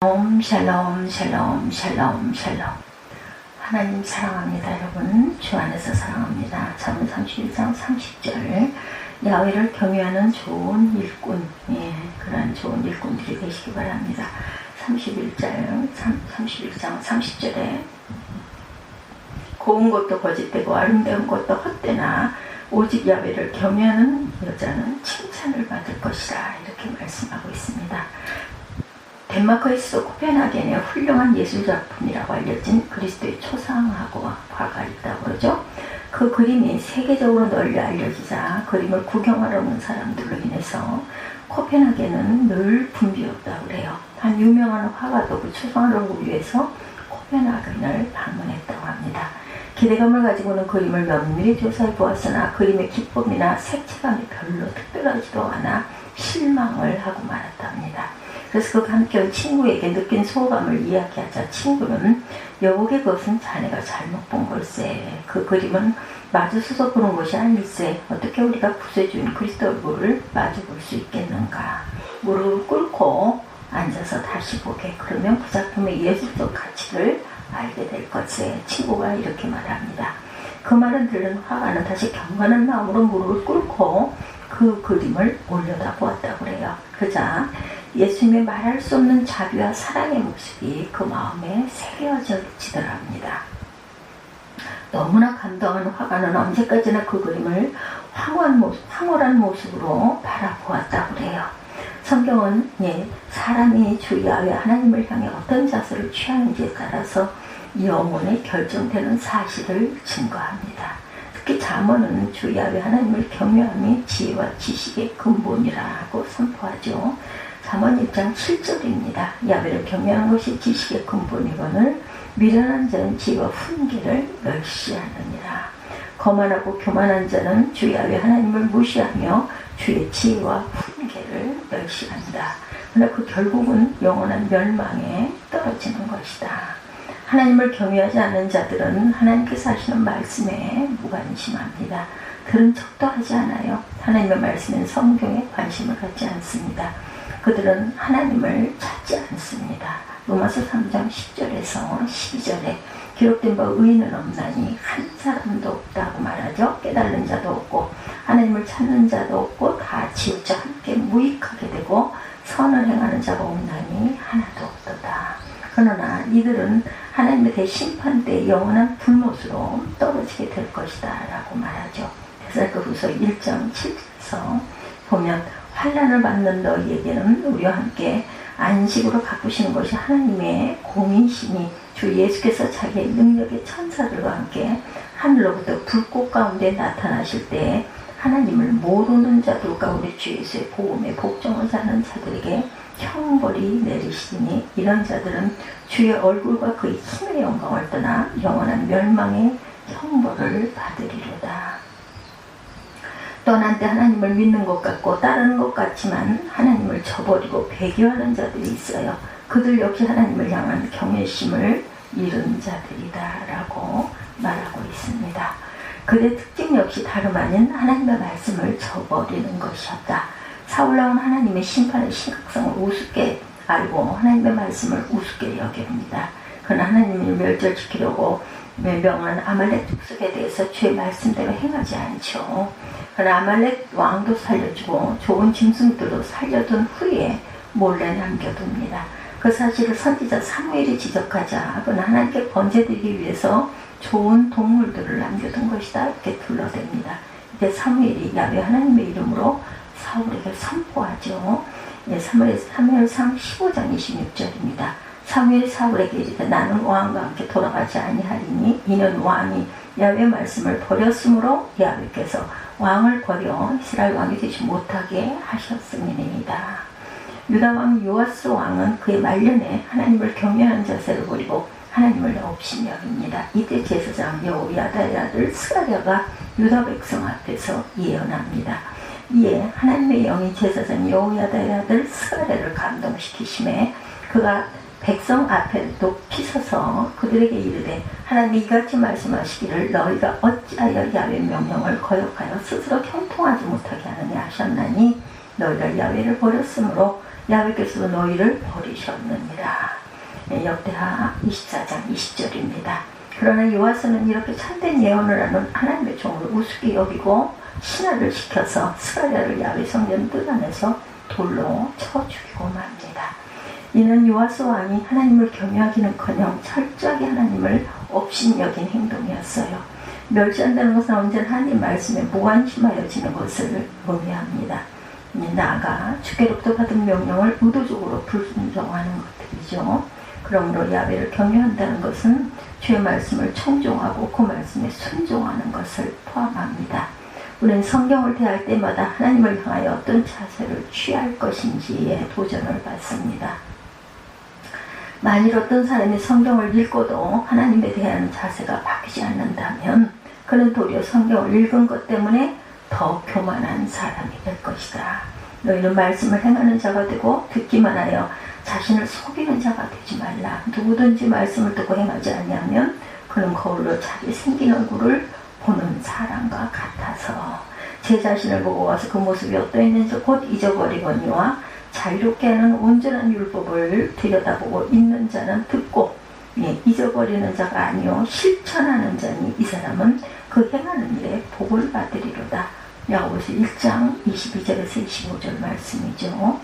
샬롬 샬롬 샬롬 샬롬. 하나님 사랑합니다. 여러분 주 안에서 사랑합니다. 잠언 31장 30절. 야훼를 경외하는 좋은 일꾼, 그러한 좋은 일꾼들이 되시기 바랍니다. 31장 30절에 고운 것도 거짓되고 아름다운 것도 헛되나 오직 야훼를 경외하는 여자는 칭찬을 받을 것이다, 이렇게 말씀하고 있습니다. 덴마크에서 코펜하겐의 훌륭한 예술작품이라고 알려진 그리스도의 초상하고 화가 있다고 그러죠. 그 그림이 세계적으로 널리 알려지자 그림을 구경하러 온 사람들로 인해서 코펜하겐은 늘 붐비었다고 그래요. 한 유명한 화가도 그 초상화를 보기 위해서 코펜하겐을 방문했다고 합니다. 기대감을 가지고는 그림을 면밀히 조사해 보았으나 그림의 기법이나 색채감이 별로 특별하지도 않아 실망을 하고 말았답니다. 그래서 그 함께 온 친구에게 느낀 소감을 이야기하자 친구는 여보게 그것은 자네가 잘못 본 걸세. 그 그림은 마주서서 보는 것이 아닐세. 어떻게 우리가 구세주인 그리스도 얼굴을 마주 볼 수 있겠는가. 무릎을 꿇고 앉아서 다시 보게. 그러면 그 작품의 예술적 가치를 알게 될 것세. 친구가 이렇게 말합니다. 그 말을 들은 화가는 다시 경건한 마음으로 무릎을 꿇고 그 그림을 올려다 보았다고 그래요. 그자 예수님의 말할 수 없는 자비와 사랑의 모습이 그 마음에 새겨지더랍니다. 너무나 감동한 화가는 언제까지나 그 그림을 황홀한 모습으로 바라보았다고 그래요. 성경은 사람이 주 야훼 하나님을 향해 어떤 자세를 취하는지에 따라서 영혼이 결정되는 사실을 증거합니다. 특히 잠언은 주 야훼 하나님을 경외함이 지혜와 지식의 근본이라고 선포하죠. 잠언 1장 7절입니다. 야훼를 경외하는 것이 지식의 근본이거늘 미련한 자는 지혜와 훈계를 멸시하느니라. 거만하고 교만한 자는 주 야훼 하나님을 무시하며 주의 지혜와 훈계를 멸시한다. 그러나 그 결국은 영원한 멸망에 떨어지는 것이다. 하나님을 경외하지 않는 자들은 하나님께서 하시는 말씀에 무관심합니다. 들은 척도 하지 않아요. 하나님의 말씀엔 성경에 관심을 갖지 않습니다. 그들은 하나님을 찾지 않습니다. 로마서 3장 10절에서 12절에 기록된 바 의인은 없나니 한 사람도 없다고 말하죠. 깨달는 자도 없고 하나님을 찾는 자도 없고 다 지우쳐 함께 무익하게 되고 선을 행하는 자가 없나니 하나도 없도다. 그러나 이들은 하나님의 대심판 때 영원한 불못으로 떨어지게 될 것이다 라고 말하죠. 데살로니가후서 1장 7절에서 보면 환난을 받는 너희에게는 우리와 함께 안식으로 바꾸시는 것이 하나님의 공의심이 주 예수께서 자기의 능력의 천사들과 함께 하늘로부터 불꽃 가운데 나타나실 때 하나님을 모르는 자들 가운데 주 예수의 복음에 복종을 사는 자들에게 형벌이 내리시니 이런 자들은 주의 얼굴과 그의 힘의 영광을 떠나 영원한 멸망의 형벌을 받으리로다. 떠난 때 하나님을 믿는 것 같고 따르는 것 같지만 하나님을 저버리고 배교하는 자들이 있어요. 그들 역시 하나님을 향한 경외심을 잃은 자들이다 라고 말하고 있습니다. 그들의 특징 역시 다름 아닌 하나님의 말씀을 저버리는 것이었다. 사울왕은 하나님의 심판의 심각성을 우습게 알고 하나님의 말씀을 우습게 여깁니다. 그러나 하나님을 멸절시키려고 명한 아말렉 족속에 대해서 주의 말씀대로 행하지 않죠. 그러나 아말렉 왕도 살려주고 좋은 짐승들도 살려둔 후에 몰래 남겨둡니다. 그 사실을 선지자 사무엘이 지적하자 그는 하나님께 번제드리기 위해서 좋은 동물들을 남겨둔 것이다 이렇게 둘러댑니다. 이때 사무엘이 야훼 하나님의 이름으로 사울에게 선포하죠. 사무엘상 15장 26절입니다. 사무엘이 사울에게 이르되 나는 왕과 함께 돌아가지 아니하리니 이는 왕이 야훼 말씀을 버렸으므로 야훼께서 왕을 버려 이스라엘 왕이 되지 못하게 하셨음이니이다. 유다 왕 요아스 왕은 그의 말년에 하나님을 경외하는 자세를 버리고 하나님을 업신여깁니다. 이때 제사장 여호야다의 아들 스가랴가 유다 백성 앞에서 예언합니다. 이에 하나님의 영이 제사장 여호야다의 아들 스가랴를 감동시키심에 그가 백성 앞에 높이 서서 그들에게 이르되 하나님이 이같이 말씀하시기를 너희가 어찌하여 야훼 명령을 거역하여 스스로 형통하지 못하게 하느냐 하셨나니 너희가 야훼를 버렸으므로 야훼께서 너희를 버리셨느니라. 역대하 24장 20절입니다. 그러나 요아스는 이렇게 참된 예언을 하는 하나님의 종을 우습게 여기고 신화를 시켜서 스가랴를 야훼 성전 뜰 안에서 돌로 쳐 죽이고 맙니다. 이는 요아스 왕이 하나님을 경외하기는커녕 철저하게 하나님을 업신여긴 행동이었어요. 멸시한다는 것은 언제나 하나님 말씀에 무관심하여지는 것을 의미합니다. 나아가 주께로부터 받은 명령을 의도적으로 불순종하는 것들이죠. 그러므로 야훼를 경외한다는 것은 주의 말씀을 청종하고 그 말씀에 순종하는 것을 포함합니다. 우리는 성경을 대할 때마다 하나님을 향하여 어떤 자세를 취할 것인지에 도전을 받습니다. 만일 어떤 사람이 성경을 읽고도 하나님에 대한 자세가 바뀌지 않는다면 그는 도리어 성경을 읽은 것 때문에 더 교만한 사람이 될 것이다. 너희는 말씀을 행하는 자가 되고 듣기만 하여 자신을 속이는 자가 되지 말라. 누구든지 말씀을 듣고 행하지 아니하면 그는 거울로 자기 생긴 얼굴을 보는 사람과 같아서 제 자신을 보고 와서 그 모습이 어떠했는지 곧 잊어버리거니와 자유롭게 하는 온전한 율법을 들여다보고 있는 자는 듣고 잊어버리는 자가 아니요 실천하는 자니 이 사람은 그 행하는 일에 복을 받으리로다. 야고보서 1장 22절에서 25절 말씀이죠.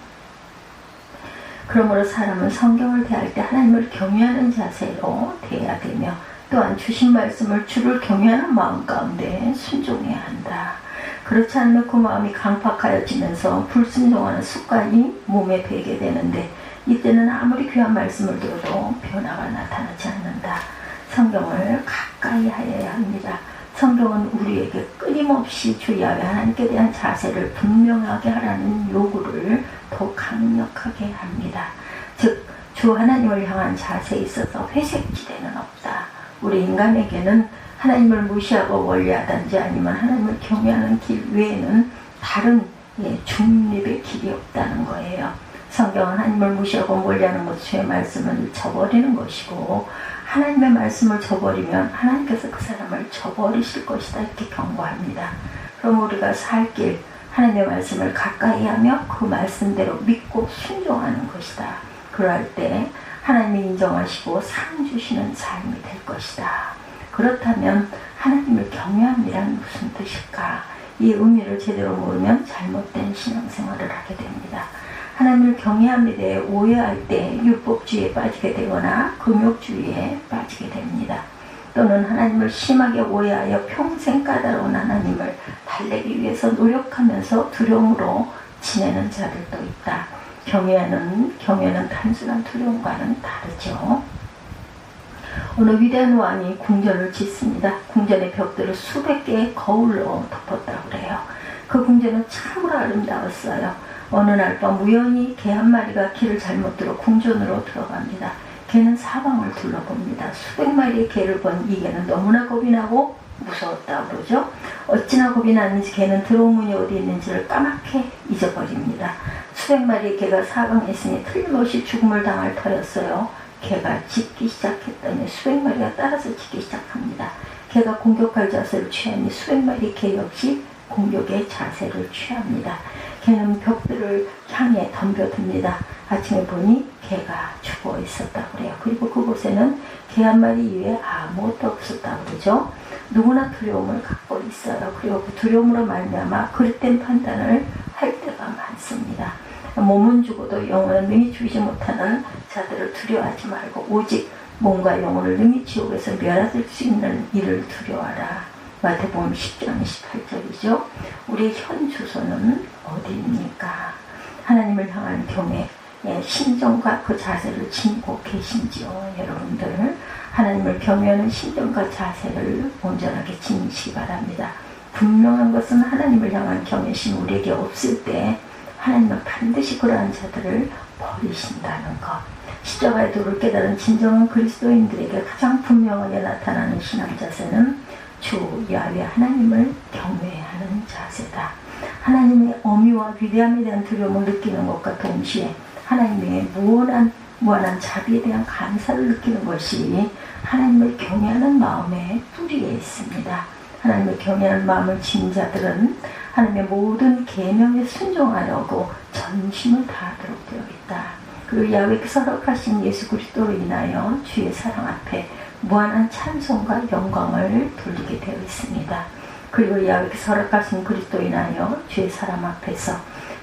그러므로 사람은 성경을 대할 때 하나님을 경외하는 자세로 대해야 되며 또한 주신 말씀을 주를 경외하는 마음 가운데 순종해야 한다. 그렇지 않으면 그 마음이 강팍하여지면서 불순종하는 습관이 몸에 배게 되는데 이때는 아무리 귀한 말씀을 들어도 변화가 나타나지 않는다. 성경을 가까이 하여야 합니다. 성경은 우리에게 끊임없이 주 야훼 하나님께 대한 자세를 분명하게 하라는 요구를 더 강력하게 합니다. 즉, 주 하나님을 향한 자세에 있어서 회색지대는 없다. 우리 인간에게는 하나님을 무시하고 멀리하든지 아니면 하나님을 경외하는 길 외에는 다른 중립의 길이 없다는 거예요. 성경은 하나님을 무시하고 멀리하는 것, 주의 말씀을 저버리는 것이고 하나님의 말씀을 저버리면 하나님께서 그 사람을 저버리실 것이다 이렇게 경고합니다. 그럼 우리가 살 길 하나님의 말씀을 가까이 하며 그 말씀대로 믿고 순종하는 것이다. 그럴 때 하나님이 인정하시고 상 주시는 삶이 될 것이다. 그렇다면 하나님을 경외함이란 무슨 뜻일까? 이 의미를 제대로 모르면 잘못된 신앙생활을 하게 됩니다. 하나님을 경외함에 대해 오해할 때 율법주의에 빠지게 되거나 금욕주의에 빠지게 됩니다. 또는 하나님을 심하게 오해하여 평생 까다로운 하나님을 달래기 위해서 노력하면서 두려움으로 지내는 자들도 있다. 경외는 단순한 두려움과는 다르죠. 어느 위대한 왕이 궁전을 짓습니다. 궁전의 벽들을 수백 개의 거울로 덮었다고 그래요. 그 궁전은 참으로 아름다웠어요. 어느 날 밤 우연히 개 한 마리가 길을 잘못 들어 궁전으로 들어갑니다. 개는 사방을 둘러봅니다. 수백 마리의 개를 본 이 개는 너무나 겁이 나고 무서웠다고 그러죠. 어찌나 겁이 났는지 개는 들어온 문이 어디 있는지를 까맣게 잊어버립니다. 수백 마리의 개가 사방했으니 틀림없이 죽음을 당할 터였어요. 개가 짖기 시작했더니 수백 마리가 따라서 짖기 시작합니다. 개가 공격할 자세를 취하니 수백 마리의 개 역시 공격의 자세를 취합니다. 개는 벽들을 향해 덤벼듭니다. 아침에 보니 개가 죽어 있었다고 그래요. 그리고 그곳에는 개 한 마리 이외에 아무것도 없었다고 그러죠. 누구나 두려움을 갖고 있어요. 그리고 그 두려움으로 말미암아 그릇된 판단을 할 때가 많습니다. 몸은 죽어도 영혼은 능히 죽이지 못하는 자들을 두려워하지 말고 오직 몸과 영혼을 능히 지옥에서 멸하실 수 있는 이를 두려워하라. 마태복음 10장 18절이죠. 우리의 현 주소는 어디입니까? 하나님을 향한 경외, 심정과 그 자세를 지니고 계신지요. 여러분들 하나님을 경외하는 심정과 자세를 온전하게 지니시기 바랍니다. 분명한 것은 하나님을 향한 경외심이 우리에게 없을 때 하나님은 반드시 그러한 자들을 버리신다는 것. 십자가의 도를 깨달은 진정한 그리스도인들에게 가장 분명하게 나타나는 신앙 자세는 주 야훼 하나님을 경외하는 자세다. 하나님의 어미와 위대함에 대한 두려움을 느끼는 것과 동시에 하나님의 무한한 자비에 대한 감사를 느끼는 것이 하나님을 경외하는 마음의 뿌리에 있습니다. 하나님을 경외하는 마음을 지닌 자들은 하나님의 모든 계명에 순종하려고 전심을 다하도록 되어 있다. 그리고 야훼께서 허락하신 예수 그리스도로 인하여 주의 사랑 앞에 무한한 찬송과 영광을 돌리게 되어 있습니다. 그리고 야훼께서 허락하신 그리스도로 인하여 주의 사랑 앞에서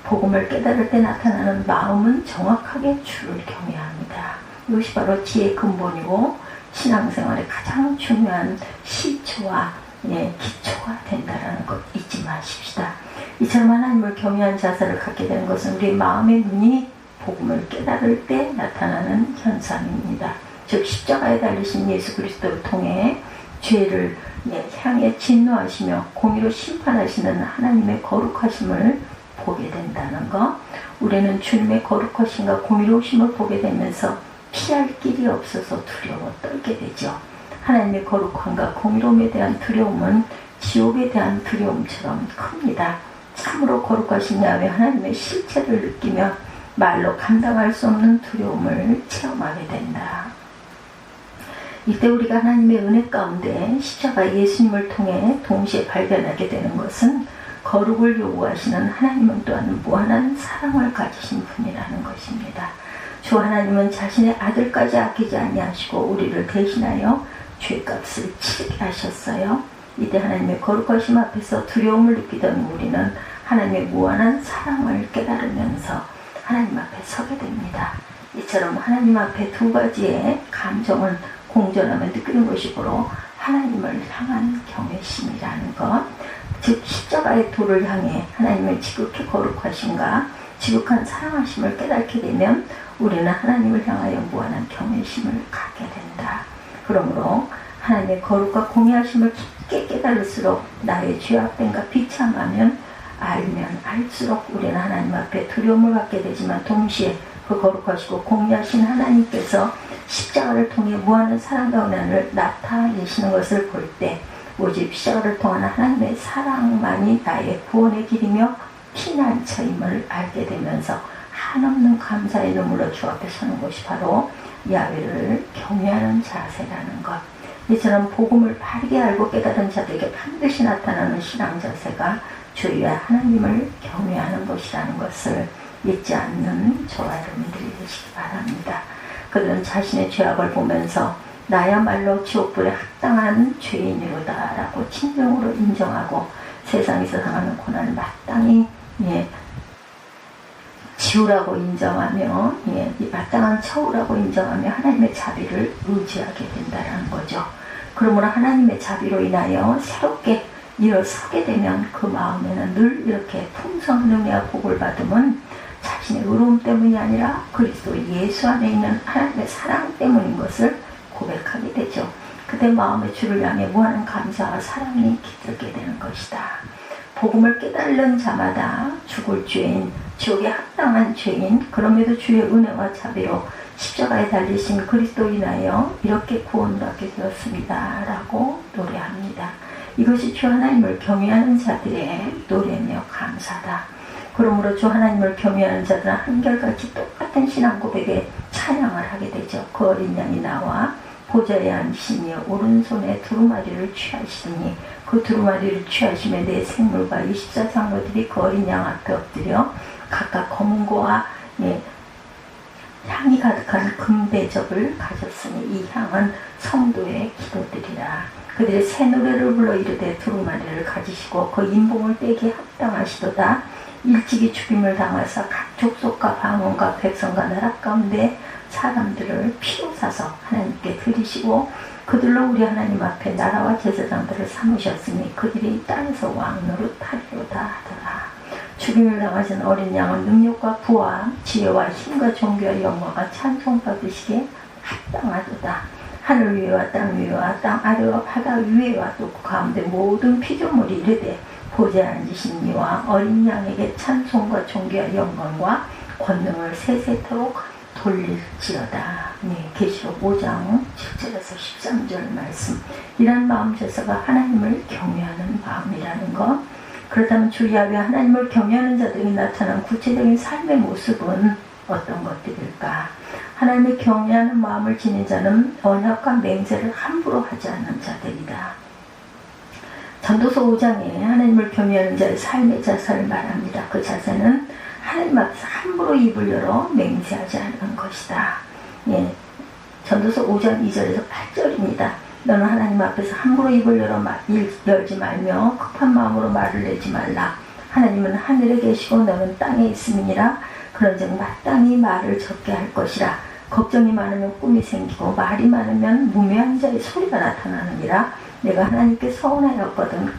복음을 깨달을 때 나타나는 마음은 정확하게 주를 경외합니다. 이것이 바로 지혜의 근본이고 신앙생활의 가장 중요한 시초와 기초가 된다는 것 잊지 마십시다. 이처럼 하나님을 경외한 자세를 갖게 되는 것은 우리 마음의 눈이 복음을 깨달을 때 나타나는 현상입니다. 즉 십자가에 달리신 예수 그리스도를 통해 죄를 향해 진노하시며 공의로 심판하시는 하나님의 거룩하심을 보게 된다는 것. 우리는 주님의 거룩하심과 공의로우심을 보게 되면서 피할 길이 없어서 두려워 떨게 되죠. 하나님의 거룩함과 공의로움에 대한 두려움은 지옥에 대한 두려움처럼 큽니다. 참으로 거룩하신 야훼 하나님의 실체를 느끼며 말로 감당할 수 없는 두려움을 체험하게 된다. 이때 우리가 하나님의 은혜 가운데 십자가 예수님을 통해 동시에 발견하게 되는 것은 거룩을 요구하시는 하나님은 또한 무한한 사랑을 가지신 분이라는 것입니다. 주 하나님은 자신의 아들까지 아끼지 아니하시고 우리를 대신하여 죄값을 치르게 하셨어요. 이때 하나님의 거룩하심 앞에서 두려움을 느끼던 우리는 하나님의 무한한 사랑을 깨달으면서 하나님 앞에 서게 됩니다. 이처럼 하나님 앞에 두 가지의 감정을 공존하며 느끼는 것이 바로 하나님을 향한 경외심이라는 것, 즉 십자가의 도를 향해 하나님의 지극히 거룩하심과 지극한 사랑하심을 깨닫게 되면 우리는 하나님을 향하여 무한한 경외심을 갖게 된다. 그러므로 하나님의 거룩과 공의하심을 깊게 깨달을수록 나의 죄악됨과 비참하면 알면 알수록 우리는 하나님 앞에 두려움을 갖게 되지만 동시에 그 거룩하시고 공의하신 하나님께서 십자가를 통해 무한한 사랑과 은혜를 나타내시는 것을 볼 때 오직 십자가를 통한 하나님의 사랑만이 나의 구원의 길이며 피난처임을 알게 되면서 한없는 감사의 눈물로 주 앞에 서는 것이 바로 야훼를 경외하는 자세라는 것. 이처럼 복음을 바르게 알고 깨달은 자들에게 반드시 나타나는 신앙 자세가 주의 하나님을 경외하는 것이라는 것을 잊지 않는 저와 여러분들이 되시기 바랍니다. 그들은 자신의 죄악을 보면서 나야말로 지옥불에 합당한 죄인이로다 라고 진정으로 인정하고 세상에서 당하는 고난을 마땅히 지우라고 인정하며 마땅한 처우라고 인정하며 하나님의 자비를 의지하게 된다는 거죠. 그러므로 하나님의 자비로 인하여 새롭게 일어서게 되면 그 마음에는 늘 이렇게 풍성한 은혜와 복을 받음은 자신의 의로움 때문이 아니라 그리스도 예수 안에 있는 하나님의 사랑 때문인 것을 고백하게 되죠. 그때 마음의 주를 향해 무한한 감사와 사랑이 깃들게 되는 것이다. 복음을 깨달는 자마다 죽을 죄인, 지옥에 합당한 죄인, 그럼에도 주의 은혜와 자비로 십자가에 달리신 그리스도 인하여 이렇게 구원받게 되었습니다 라고 노래합니다. 이것이 주 하나님을 경외하는 자들의 노래며 감사다. 그러므로 주 하나님을 경외하는 자들은 한결같이 똑같은 신앙 고백에 찬양을 하게 되죠. 그 어린 양이 나와 보좌에 앉으시니 오른손에 두루마리를 취하시니 그 두루마리를 취하심에 내 생물과 24장로들이 그 어린 양 앞에 엎드려 각각 검은고와 향이 가득한 금대접을 가졌으니 이 향은 성도의 기도들이라. 그들의 새 노래를 불러 이르되 두루마리를 가지시고 그 인봉을 떼기 합당하시도다. 일찍이 죽임을 당하사 각 족속과 방언과 백성과 나라 가운데 사람들을 피로 사서 하나님께 드리시고 그들로 우리 하나님 앞에 나라와 제사장들을 삼으셨으니 그들이 땅에서 왕노릇 하리로다 하더라. 죽임을 당하신 어린 양은 능력과 부와 지혜와 힘과 존귀와 영광과 찬송받으시기에 합당하도다. 하늘 위에와 땅 위에와 땅 아래와 바다 위에와 또 그 가운데 모든 피조물이 이르되 보좌에 앉으신 이와 어린 양에게 찬송과 존귀와 영광과 권능을 세세토록 돌릴지어다. 계시록 5장 7절에서 13절 말씀. 이런 마음 자세가 하나님을 경외하는 마음이라는 것. 그렇다면 주 야훼 하나님을 경외하는 자들이 나타난 구체적인 삶의 모습은 어떤 것들일까? 하나님을 경외하는 마음을 지닌 자는 언약과 맹세를 함부로 하지 않는 자들이다. 전도서 5장에 하나님을 경외하는 자의 삶의 자세를 말합니다. 그 자세는 하나님 앞에서 함부로 입을 열어 맹세하지 않는 것이다. 예, 전도서 5장 2절에서 8절입니다. 너는 하나님 앞에서 함부로 입을 열지 말며 급한 마음으로 말을 내지 말라. 하나님은 하늘에 계시고 너는 땅에 있음이니라. 그런즉 마땅히 말을 적게 할 것이라. 걱정이 많으면 꿈이 생기고 말이 많으면 무명한 자의 소리가 나타나느니라. 내가 하나님께 서운하였거든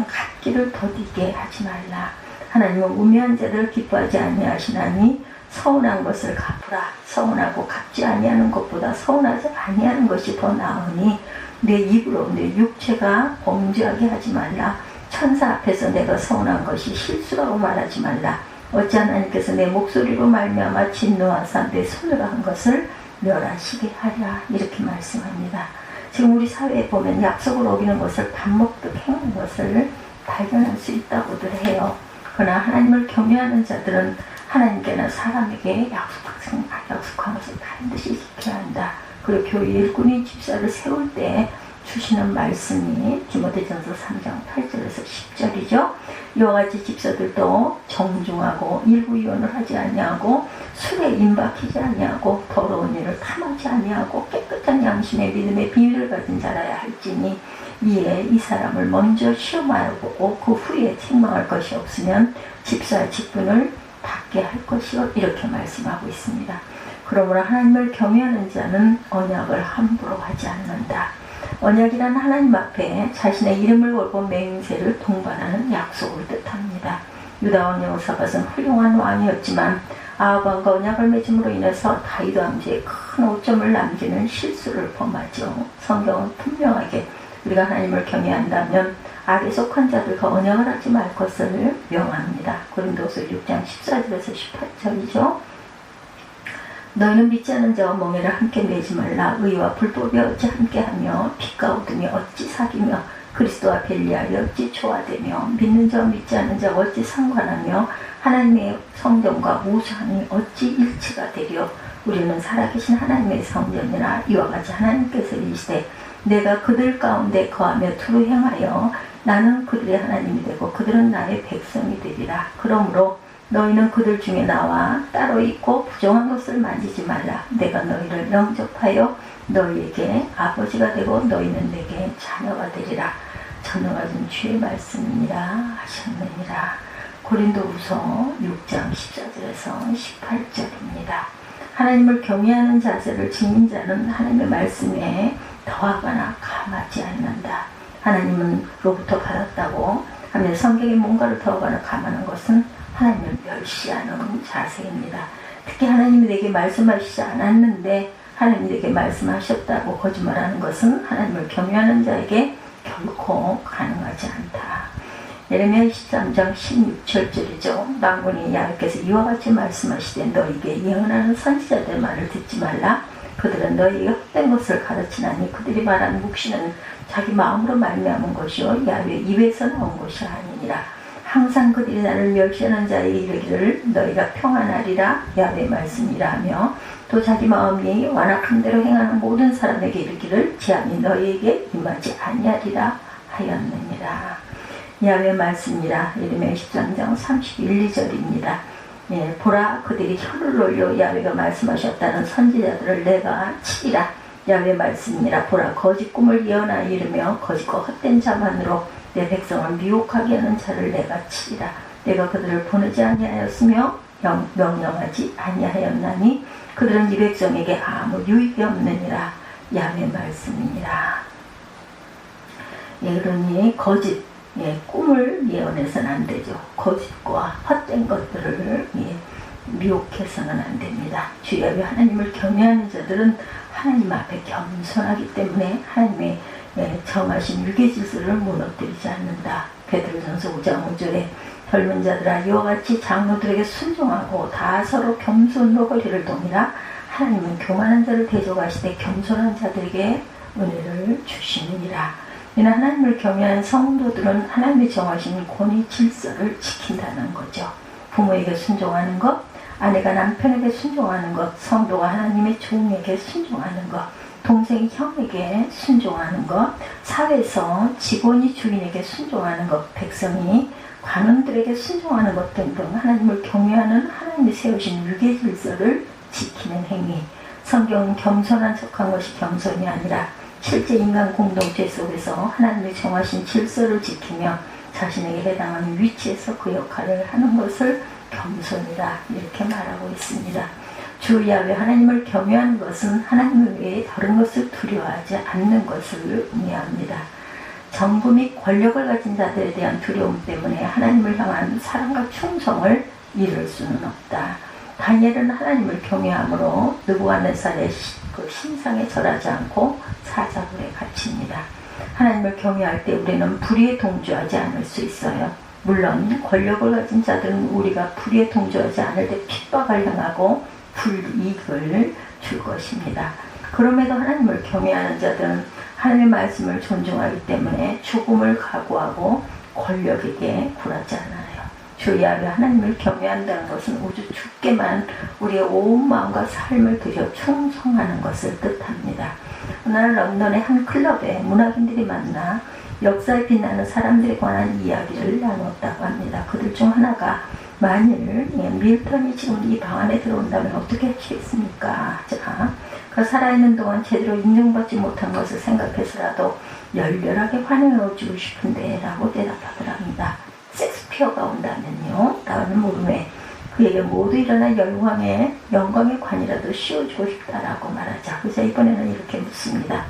갓길을 더디게 하지 말라. 하나님은 우매한 자들을 기뻐하지 아니하시나니 서운한 것을 갚으라. 서운하고 갚지 아니하는 것보다 서운하지 아니하는 것이 더 나으니 내 입으로 내 육체가 범죄하게 하지 말라. 천사 앞에서 내가 서운한 것이 실수라고 말하지 말라. 어찌 하나님께서 내 목소리로 말미암아 진노하사 내 손으로 한 것을 멸하시게 하랴. 이렇게 말씀합니다. 지금 우리 사회에 보면 약속을 어기는 것을 밥 먹듯 행하는 것을 발견할 수 있다고들 해요. 그러나 하나님을 경외하는 자들은 하나님께나 사람에게 약속한 것을 반드시 지켜야 한다. 그리고 교회 일꾼이 집사를 세울 때 주시는 말씀이 디모데전서 3장 8절에서 10절이죠. 이와 같이 집사들도 정중하고 일부이혼을 하지 아니하고 술에 임박히지 아니하고 더러운 일을 탐하지 아니하고 깨끗한 양심의 믿음의 비밀을 가진 자라야 할지니 이에 이 사람을 먼저 시험하고 그 후에 책망할 것이 없으면 집사 직분을 받게 할 것이요. 이렇게 말씀하고 있습니다. 그러므로 하나님을 경외하는 자는 언약을 함부로 하지 않는다. 언약이란 하나님 앞에 자신의 이름을 걸고 맹세를 동반하는 약속을 뜻합니다. 유다 왕 여호사밧은 훌륭한 왕이었지만 아합왕과 언약을 맺음으로 인해서 다윗 왕제에 큰 오점을 남기는 실수를 범하죠. 성경은 분명하게 우리가 하나님을 경외한다면 악에 속한 자들과 언약을 하지 말 것을 명합니다. 고린도서 6장 14절에서 18절이죠. 너희는 믿지 않은 자와 멍에를 함께 매지 말라. 의와 불법이 어찌 함께하며 빛과 어둠이 어찌 사귀며 그리스도와 벨리알이 어찌 조화되며 믿는 자와 믿지 않는 자가 어찌 상관하며 하나님의 성전과 우상이 어찌 일치가 되려. 우리는 살아계신 하나님의 성전이라. 이와 같이 하나님께서 이르시되 내가 그들 가운데 거하며 두루 행하여 나는 그들의 하나님이 되고 그들은 나의 백성이 되리라. 그러므로 너희는 그들 중에 나와 따로 있고 부정한 것을 만지지 말라. 내가 너희를 영접하여 너희에게 아버지가 되고 너희는 내게 자녀가 되리라. 전능하신 주의 말씀이니라 하셨느니라. 고린도후서 6장 14절에서 18절입니다. 하나님을 경외하는 자세를 지닌 자는 하나님의 말씀에 더하거나 감하지 않는다. 하나님으로부터 받았다고 하면 성경에 뭔가를 더하거나 감하는 것은 하나님을 멸시하는 자세입니다. 특히 하나님이 내게 말씀하시지 않았는데 하나님이 내게 말씀하셨다고 거짓말하는 것은 하나님을 경외하는 자에게 결코 가능하지 않다. 예레미야 23장 16절이죠. 만군의 여호와께서 이와 같이 말씀하시되 너희에게 예언하는 선지자들의 말을 듣지 말라. 그들은 너희에게 헛된 것을 가르치나니 그들이 말하는 묵시는 자기 마음으로 말미암은 것이요 야훼 입에서 나온 것이 아니니라. 항상 그들이 나를 멸시하는 자에게 이르기를 너희가 평안하리라 야훼 말씀이라 하며 또 자기 마음이 완악한 대로 행하는 모든 사람에게 이르기를 재앙이 너희에게 임하지 아니하리라 하였느니라. 야훼 말씀이라. 예레미야 13장 31, 2절입니다. 예, 보라 그들이 혀를 놀려 야훼가 말씀하셨다는 선지자들을 내가 치리라. 야훼 말씀이라. 보라 거짓 꿈을 예언하여 이르며 거짓과 헛된 자만으로 내 백성을 미혹하게 하는 자를 내가 치리라. 내가 그들을 보내지 아니하였으며 명령하지 아니하였나니 그들은 이 백성에게 아무 유익이 없느니라. 야훼 말씀이니라. 예, 그러니 거짓 꿈을 예언해서는 안 되죠. 거짓과 헛된 것들을 미혹해서는 안 됩니다. 주 여호와 하나님을 경외하는 자들은 하나님 앞에 겸손하기 때문에 하나님의 정하신 유계 질서를 무너뜨리지 않는다. 베드로전서 5장 5절에 젊은 자들아 이와 같이 장로들에게 순종하고 다 서로 겸손으로 허리를 동이라. 하나님은 교만한 자를 대적하시되 겸손한 자들에게 은혜를 주시느니라. 이는 하나님을 경외하는 성도들은 하나님이 정하신 권위 질서를 지킨다는 거죠. 부모에게 순종하는 것, 아내가 남편에게 순종하는 것, 성도가 하나님의 종에게 순종하는 것, 동생이 형에게 순종하는 것, 사회에서 직원이 주인에게 순종하는 것, 백성이 관원들에게 순종하는 것 등등 하나님을 경외하는 하나님이 세우신 유계 질서를 지키는 행위. 성경은 겸손한 척한 것이 겸손이 아니라 실제 인간 공동체 속에서 하나님이 정하신 질서를 지키며 자신에게 해당하는 위치에서 그 역할을 하는 것을 겸손이라 이렇게 말하고 있습니다. 주 야훼 하나님을 경외하는 것은 하나님 외에 다른 것을 두려워하지 않는 것을 의미합니다. 정부 및 권력을 가진 자들에 대한 두려움 때문에 하나님을 향한 사랑과 충성을 잃을 수는 없다. 다니엘은 하나님을 경외함으로 느부갓네살의 그 신상에 절하지 않고 사자굴에 갇힙니다. 하나님을 경외할 때 우리는 불의에 동조하지 않을 수 있어요. 물론 권력을 가진 자들은 우리가 불의에 동조하지 않을 때 핍박을 행하고 불이익을 줄 것입니다. 그럼에도 하나님을 경외하는 자들은 하나님의 말씀을 존중하기 때문에 죽음을 각오하고 권력에게 굴하지 않아요. 주 야훼 하나님을 경외한다는 것은 오직 주께만 우리의 온 마음과 삶을 들여 충성하는 것을 뜻합니다. 오늘 런던의 한 클럽에 문학인들이 만나 역사에 빛나는 사람들에 관한 이야기를 나눴다고 합니다. 그들 중 하나가 만일 밀턴이 지금 이 방 안에 들어온다면 어떻게 하시겠습니까? 자, 그 살아있는 동안 제대로 인정받지 못한 것을 생각해서라도 열렬하게 환영해주고 싶은데 라고 대답하더랍니다. 섹스피어가 온다면요? 라는 물음에 그에게 모두 일어나 영광의 관이라도 씌워주고 싶다라고 말하자. 그래서 이번에는 이렇게 묻습니다.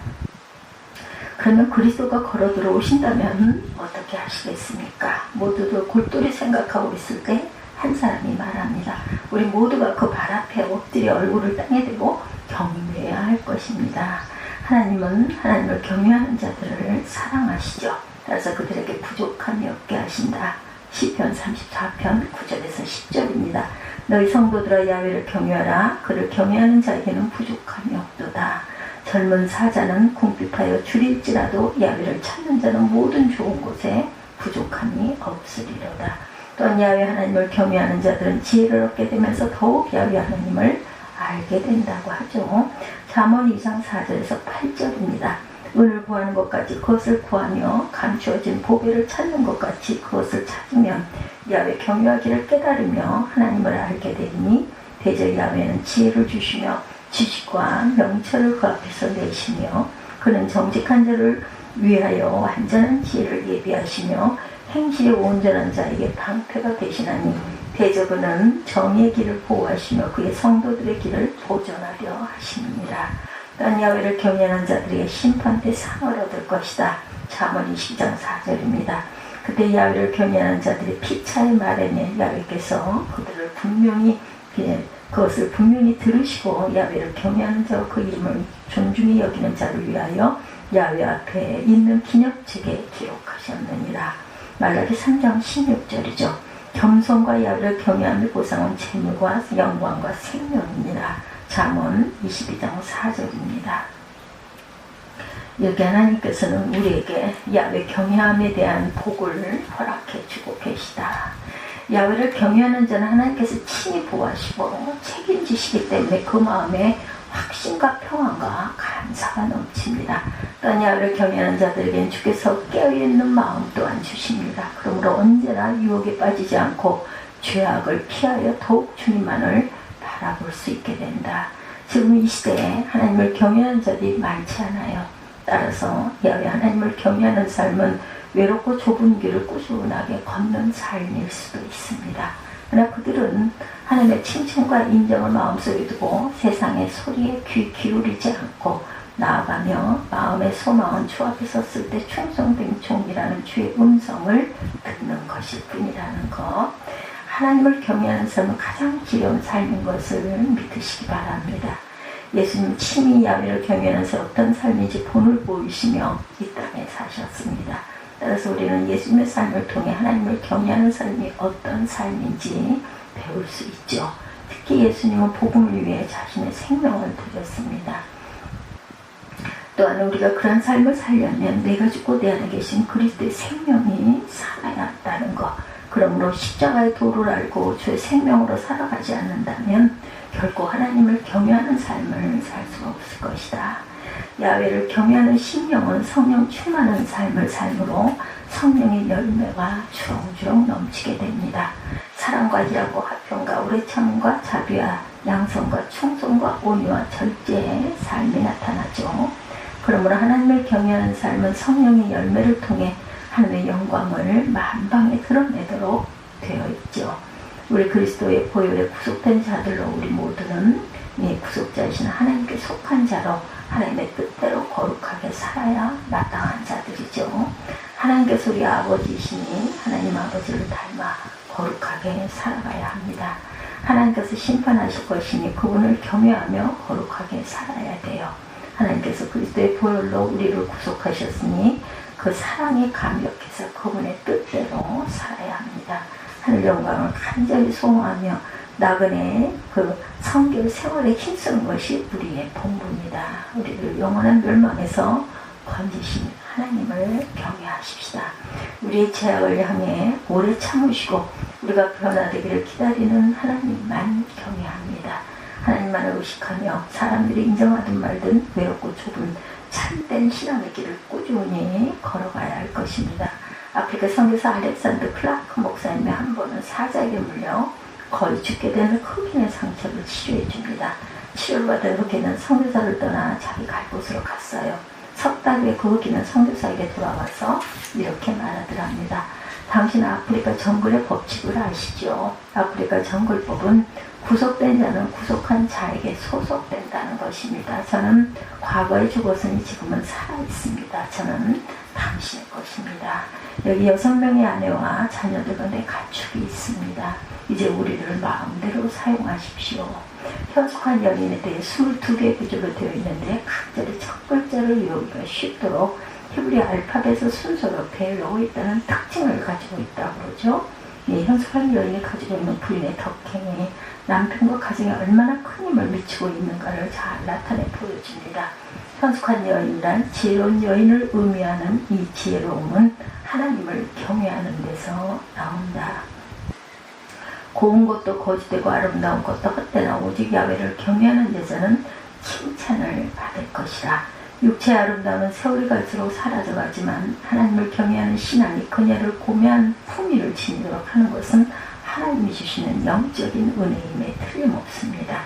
그러면 그리스도가 걸어 들어오신다면 어떻게 하시겠습니까? 모두들 골똘히 생각하고 있을 때 한 사람이 말합니다. 우리 모두가 그 발 앞에 엎드려 얼굴을 땅에 대고 경배해야 할 것입니다. 하나님은 하나님을 경외하는 자들을 사랑하시죠. 따라서 그들에게 부족함이 없게 하신다. 시편 34편 9절에서 10절입니다. 너희 성도들아 야훼를 경외하라. 그를 경외하는 자에게는 부족함이 없도다. 젊은 사자는 궁핍하여 줄일지라도 야훼를 찾는 자는 모든 좋은 곳에 부족함이 없으리로다. 또한 야훼 하나님을 경외하는 자들은 지혜를 얻게 되면서 더욱 야훼 하나님을 알게 된다고 하죠. 잠언 2장 4절에서 8절입니다. 은을 구하는 것 같이 그것을 구하며 감추어진 보배를 찾는 것 같이 그것을 찾으면 야훼 경외하기를 깨달으며 하나님을 알게 되니 대저 야훼는 지혜를 주시며 지식과 명철을 그 앞에서 내시며 그는 정직한 자를 위하여 완전한 지혜를 예비하시며 행실이 온전한 자에게 방패가 되시나니 대저 그는 정의의 길을 보호하시며 그의 성도들의 길을 보존하려 하시느니라. 또한 야훼를 경외하는 자들에게 심판 때 상을 얻을 것이다. 잠언 20장 4절입니다. 그때 야훼를 경외하는 자들이 피차에 말하면 야훼께서 그것을 분명히 들으시고 야훼를 경외하는 자와 그 이름을 존중히 여기는 자를 위하여 야훼 앞에 있는 기념책에 기록하셨느니라. 말라기 3장 16절이죠. 겸손과 야훼를 경외함의 보상은 재물과 영광과 생명이니라. 잠언 22장 4절입니다. 여기 하나님께서는 우리에게 야훼 경외함에 대한 복을 허락해 주고 계시다. 야훼를 경외하는 자는 하나님께서 친히 보호하시고 책임지시기 때문에 그 마음에 확신과 평안과 감사가 넘칩니다. 또한 야훼를 경외하는 자들에게는 주께서 깨어있는 마음 또한 주십니다. 그러므로 언제나 유혹에 빠지지 않고 죄악을 피하여 더욱 주님만을 바라볼 수 있게 된다. 지금 이 시대에 하나님을 경외하는 자들이 많지 않아요. 따라서 야훼 하나님을 경외하는 삶은 외롭고 좁은 길을 꾸준하게 걷는 삶일 수도 있습니다. 그러나 그들은 하나님의 칭찬과 인정을 마음속에 두고 세상의 소리에 귀 기울이지 않고 나아가며 마음의 소망은 주 앞에 섰을 때 충성된 종이라는 주의 음성을 듣는 것일 뿐이라는 것. 하나님을 경외하는 삶은 가장 지혜로운 삶인 것을 믿으시기 바랍니다. 예수님 친히 야훼를 경외하는 삶 어떤 삶인지 본을 보이시며 이 땅에 사셨습니다. 따라서 우리는 예수님의 삶을 통해 하나님을 경외하는 삶이 어떤 삶인지 배울 수 있죠. 특히 예수님은 복음을 위해 자신의 생명을 드렸습니다. 또한 우리가 그런 삶을 살려면 내가 죽고 내 안에 계신 그리스도의 생명이 살아야 한다는 것. 그러므로 십자가의 도를 알고 주의 생명으로 살아가지 않는다면 결코 하나님을 경외하는 삶을 살 수가 없을 것이다. 야훼를 경외하는 심령은 성령 충만한 삶을 삶으로 성령의 열매가 주렁주렁 넘치게 됩니다. 사랑과 희락과 화평과 오래 참음과 자비와 양성과 충성과 온유와 절제의 삶이 나타나죠. 그러므로 하나님을 경외하는 삶은 성령의 열매를 통해 하나님의 영광을 만방에 드러내도록 되어 있죠. 우리 그리스도의 보혈에 구속된 자들로 우리 모두는 이 구속자이신 하나님께 속한 자로 하나님의 뜻대로 거룩하게 살아야 마땅한 자들이죠. 하나님께서 우리 아버지이시니 하나님 아버지를 닮아 거룩하게 살아가야 합니다. 하나님께서 심판하실 것이니 그분을 경외하며 거룩하게 살아야 돼요. 하나님께서 그리스도의 보혈로 우리를 구속하셨으니 그 사랑에 감격해서 그분의 뜻대로 살아야 합니다. 하늘 영광을 간절히 소망하며 나그네의 그 성결 생활에 힘쓰는 것이 우리의 본분입니다. 우리를 영원한 멸망에서 건지신 하나님을 경외하십시다. 우리의 죄악을 향해 오래 참으시고 우리가 변화되기를 기다리는 하나님만 경외합니다. 하나님만을 의식하며 사람들이 인정하든 말든 외롭고 좁은 참된 신앙의 길을 꾸준히 걸어가야 할 것입니다. 아프리카 선교사 알렉산더 클라크 목사님의 한 번은 사자에게 물려 거의 죽게 되는 흑인의 상처를 치료해 줍니다. 치료를 받은 흑인은 선교사를 떠나 자기 갈 곳으로 갔어요. 석 달 후에 그 흑인은 선교사에게 돌아와서 이렇게 말하더랍니다. 당신 아프리카 정글의 법칙을 아시죠? 아프리카 정글법은 구속된 자는 구속한 자에게 소속된다는 것입니다. 저는 과거에 죽었으니 지금은 살아있습니다. 저는 당신의 것입니다. 여기 6명의 아내와 자녀들 가운데 가축이 있습니다. 이제 우리를 마음대로 사용하십시오. 현숙한 연인에 대해 22개의 구조로 되어 있는데 각절의 첫 글자를 외우기가 쉽도록 히브리 알파벳의 순서로 배우고 있다는 특징을 가지고 있다고 그러죠. 이 현숙한 여인이 가지고 있는 부인의 덕행이 남편과 가정에 얼마나 큰 힘을 미치고 있는가를 잘 나타내 보여줍니다. 현숙한 여인이란 지혜로운 여인을 의미하는 이 지혜로움은 하나님을 경외하는 데서 나온다. 고운 것도 거짓되고 아름다운 것도 헛되나 오직 야훼를 경외하는 여자는 칭찬을 받을 것이라. 육체의 아름다움은 세월이 갈수록 사라져가지만 하나님을 경외하는 신앙이 그녀를 고매한 품위를 지니도록 하는 것은 하나님이 주시는 영적인 은혜임에 틀림없습니다.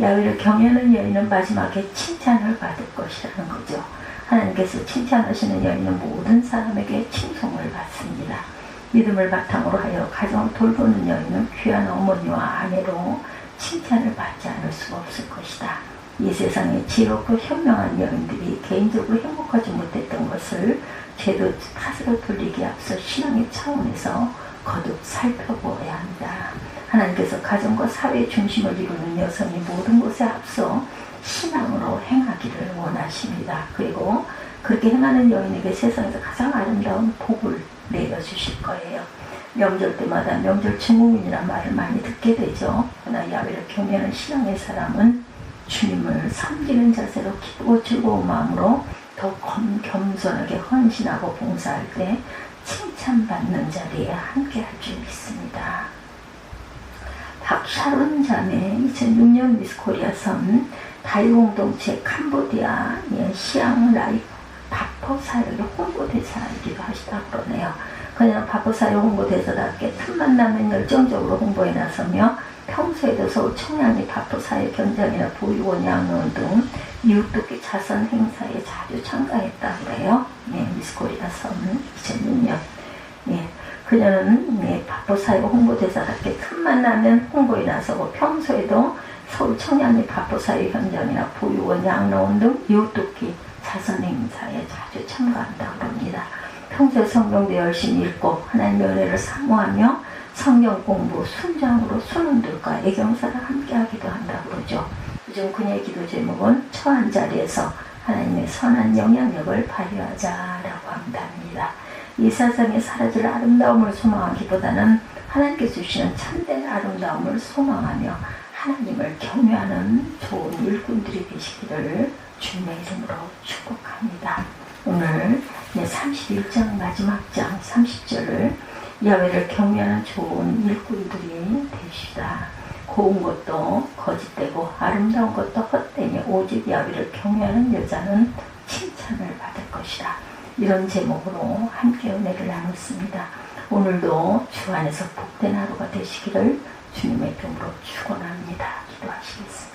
야훼를 경외하는 여인은 마지막에 칭찬을 받을 것이라는 거죠. 하나님께서 칭찬하시는 여인은 모든 사람에게 칭송을 받습니다. 믿음을 바탕으로 하여 가정을 돌보는 여인은 귀한 어머니와 아내로 칭찬을 받지 않을 수가 없을 것이다. 이 세상에 지혜롭고 현명한 여인들이 개인적으로 행복하지 못했던 것을 죄도 탓으로 돌리기에 앞서 신앙의 차원에서 거듭 살펴보아야 합니다. 하나님께서 가정과 사회의 중심을 이루는 여성이 모든 것에 앞서 신앙으로 행하기를 원하십니다. 그리고 그렇게 행하는 여인에게 세상에서 가장 아름다운 복을 내려주실 거예요. 명절 때마다 명절 증후군이라는 말을 많이 듣게 되죠. 그러나 야훼를 경외하는 신앙의 사람은 주님을 섬기는 자세로 기쁘고 즐거운 마음으로 더 겸손하게 헌신하고 봉사할 때 칭찬받는 자리에 함께 할 줄 믿습니다. 박샤론 자매 2006년 미스 코리아 선 다이공동체 캄보디아 시앙 라이프 바포 사역의 홍보대사이기도 하시다고 그러네요. 그녀는 바포 사역 홍보대사답게 틈만 나면 열정적으로 홍보에 나서며 평소에도 서울 청량리 바포 사역 현장이나 보육원 양로원 등 이웃돕기 자선 행사에 자주 참가했다고 그래요. 미스 코리아 선 2006년. 그녀는 바포 사역 홍보대사답게 틈만 나면 홍보에 나서고 평소에도 서울 청량리 바포 사역 현장이나 보육원 양로원 등 이웃돕기 자선 행사에 자주 참가한다고 합니다. 평소에 성경도 열심히 읽고 하나님의 은혜를 사모하며 성경 공부, 순장으로 순원들과 애경사를 함께하기도 한다고 그러죠. 요즘 그녀의 기도 제목은 처한 자리에서 하나님의 선한 영향력을 발휘하자라고 한답니다. 이 세상에 사라질 아름다움을 소망하기보다는 하나님께 주시는 참된 아름다움을 소망하며 하나님을 경외하는 좋은 일꾼들이 되시기를 주님의 이름으로 축복합니다. 오늘 31장 마지막 장 30절을 야훼를 경외하는 좋은 일꾼들이 되시다. 고운 것도 거짓되고 아름다운 것도 헛되니 오직 야훼를 경외하는 여자는 칭찬을 받을 것이라. 이런 제목으로 함께 은혜를 나눴습니다. 오늘도 주 안에서 복된 하루가 되시기를 주님의 이름으로 축원합니다. 기도하시겠습니다.